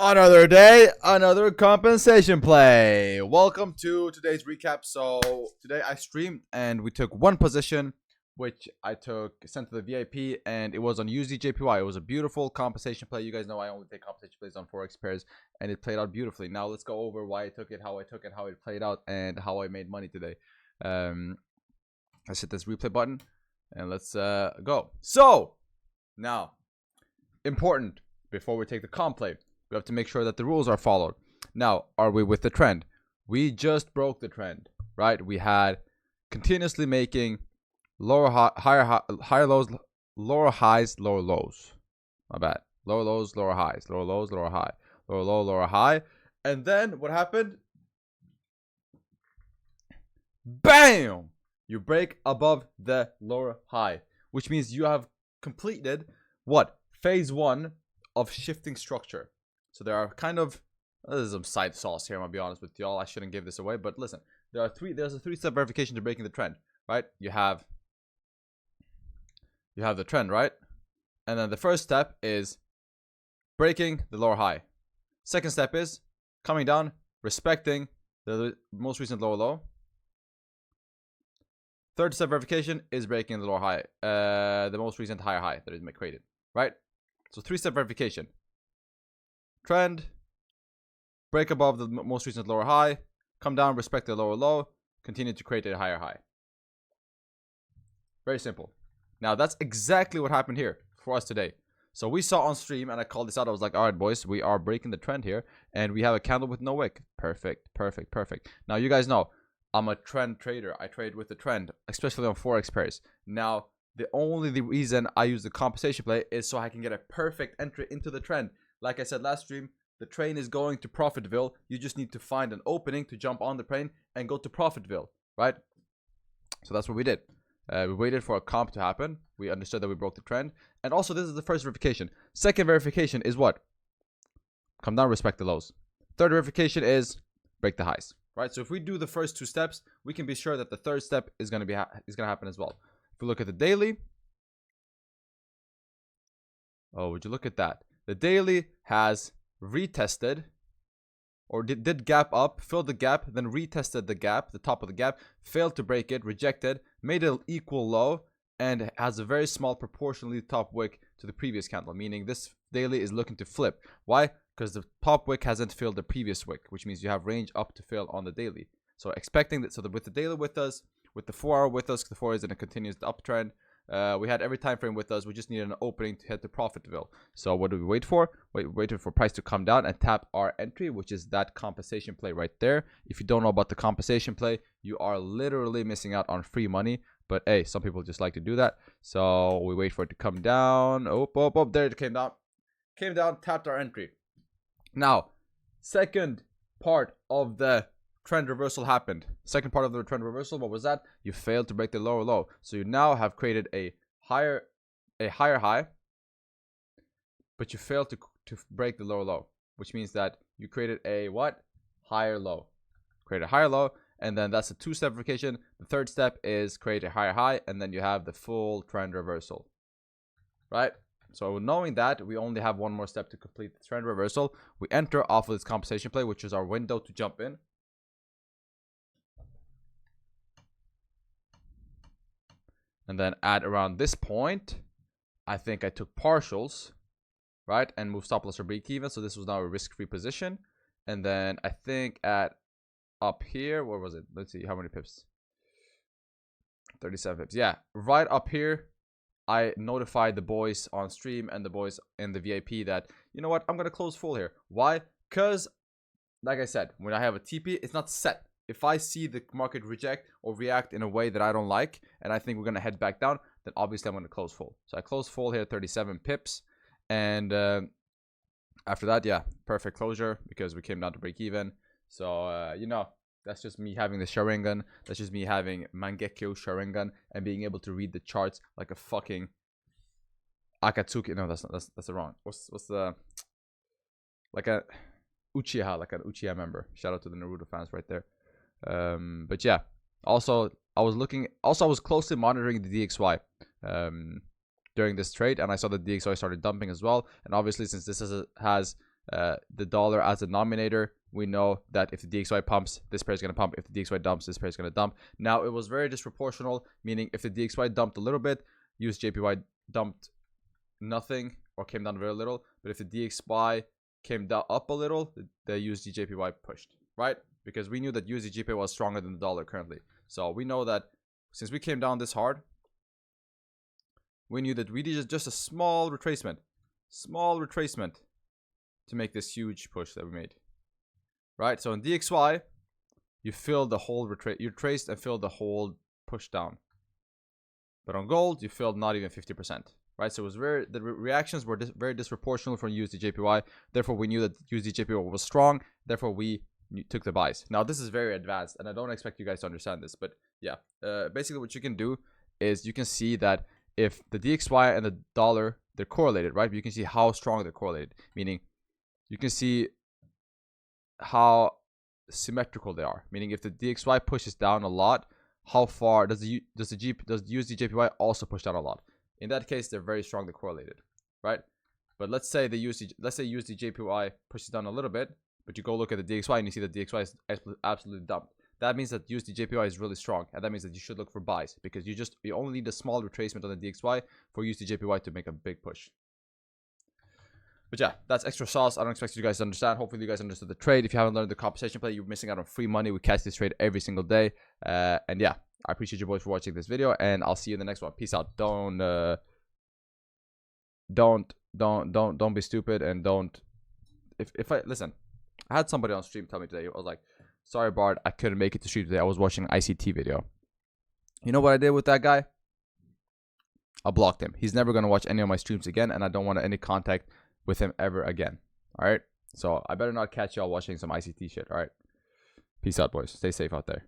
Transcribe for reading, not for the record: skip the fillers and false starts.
Another day, another compensation play. Welcome to today's recap. So today I streamed and we took one position, which I sent to the VIP, and it was on UZJPY. It was a beautiful compensation play. You guys know I only take compensation plays on Forex pairs, and it played out beautifully. Now let's go over why I took it, how it played out, and how I made money today. Let's hit this replay button and let's go. So now, important before we take the comp play. We have to make sure that the rules are followed. Now, are we with the trend? We just broke the trend, right? We had continuously making higher lows, lower highs, lower lows. My bad. Lower lows, lower highs, lower lows, lower high, lower low, lower high. And then what happened? Bam! You break above the lower high, which means you have completed what? Phase 1 of shifting structure. So there are kind of, there's some side sauce here, I'm gonna be honest with y'all. I shouldn't give this away, but listen, there's a three-step verification to breaking the trend, right? You have the trend, right? And then the first step is breaking the lower high. Second step is coming down, respecting the most recent lower low. Third step verification is breaking the lower high, the most recent higher high that is created, right? So 3-step verification. Trend, break above the most recent lower high, come down, respect the lower low, continue to create a higher high. Very simple. Now that's exactly what happened here for us today. So we saw on stream, and I called this out. I was like, all right, boys, we are breaking the trend here, and we have a candle with no wick. Perfect, perfect, perfect. Now you guys know I'm a trend trader. I trade with the trend, especially on Forex pairs. Now the reason I use the compensation play is so I can get a perfect entry into the trend. Like I said last stream, the train is going to Profitville. You just need to find an opening to jump on the train and go to Profitville, right? So that's what we did. We waited for a comp to happen. We understood that we broke the trend. And also, this is the first verification. Second verification is what? Come down, respect the lows. Third verification is break the highs, right? So if we do the first 2 steps, we can be sure that the third step is going to happen as well. If we look at the daily, oh, would you look at that? The daily has retested, or did gap up, filled the gap, then retested the gap, the top of the gap, failed to break it, rejected, made an equal low, and has a very small proportionally top wick to the previous candle, meaning this daily is looking to flip. Why? Because the top wick hasn't filled the previous wick, which means you have range up to fill on the daily. So expecting that, so that with the daily with us, with the 4-hour with us, the 4 is in a continuous uptrend. We had every time frame with us. We just needed an opening to head to Profitville. So what do we wait for? We waited for price to come down and tap our entry, which is that compensation play right there. If you don't know about the compensation play, you are literally missing out on free money. But hey, some people just like to do that. So we wait for it to come down. Oh, there it came down. Came down, tapped our entry. Now, second part of the trend reversal happened. Second part of the trend reversal, what was that? You failed to break the lower low. So you now have created a higher high, but you failed to break the lower low, which means that you created a what? Higher low. Create a higher low, and then that's a 2-step verification. The third step is create a higher high, and then you have the full trend reversal, right? So knowing that, we only have one more step to complete the trend reversal. We enter off of this compensation play, which is our window to jump in. And then at around this point, I think I took partials, right? And moved stop loss or break even. So this was now a risk-free position. And then I think at up here, what was it? Let's see, how many pips? 37 pips. Yeah, right up here, I notified the boys on stream and the boys in the VIP that, you know what, I'm going to close full here. Why? Because, like I said, when I have a TP, it's not set. If I see the market reject or react in a way that I don't like, and I think we're going to head back down, then obviously I'm going to close full. So I close full here, 37 pips. And after that, yeah, perfect closure because we came down to break even. So, you know, that's just me having the Sharingan. That's just me having Mangekyo Sharingan and being able to read the charts like a fucking Akatsuki. No, that's the wrong. What's the, like a Uchiha, like an Uchiha member. Shout out to the Naruto fans right there. But yeah, also I was closely monitoring the DXY during this trade, and I saw the DXY started dumping as well. And obviously, since this has the dollar as a denominator, we know that if the DXY pumps, this pair is going to pump. If the DXY dumps, this pair is going to dump. Now, it was very disproportional, meaning if the DXY dumped a little bit, USDJPY dumped nothing or came down very little. But if the DXY came down up a little, the USDJPY pushed, right? Because we knew that USDJPY was stronger than the dollar currently. So we know that since we came down this hard, we knew that we needed just a small retracement to make this huge push that we made, right? So in DXY, you filled the whole you traced and filled the whole push down. But on gold, you filled not even 50%, right? So it was the reactions were very disproportional from USDJPY. Therefore, we knew that USDJPY was strong. Therefore, we took the buys. Now, this is very advanced, and I don't expect you guys to understand this, but yeah, basically what you can do is you can see that if the DXY and the dollar, they're correlated, right? You can see how strong they're correlated, meaning you can see how symmetrical they are, meaning if the DXY pushes down a lot, how far does the USDJPY also push down a lot? In that case, they're very strongly correlated, right? But let's say USDJPY pushes down a little bit, but you go look at the DXY and you see that DXY is absolutely dumped. That means that USDJPY is really strong, and that means that you should look for buys, because you only need a small retracement on the DXY for USDJPY to make a big push. But yeah, that's extra sauce. I don't expect you guys to understand. Hopefully you guys understood the trade. If you haven't learned the compensation play, you're missing out on free money. We catch this trade every single day. And yeah, I appreciate you boys for watching this video, and I'll see you in the next one. Peace out. Don't be stupid, and don't. If I listen, I had somebody on stream tell me today. I was like, sorry, Bard, I couldn't make it to stream today. I was watching an ICT video. You know what I did with that guy? I blocked him. He's never gonna watch any of my streams again, and I don't want any contact with him ever again. All right, so I better not catch y'all watching some ICT shit. All right, peace out, boys. Stay safe out there.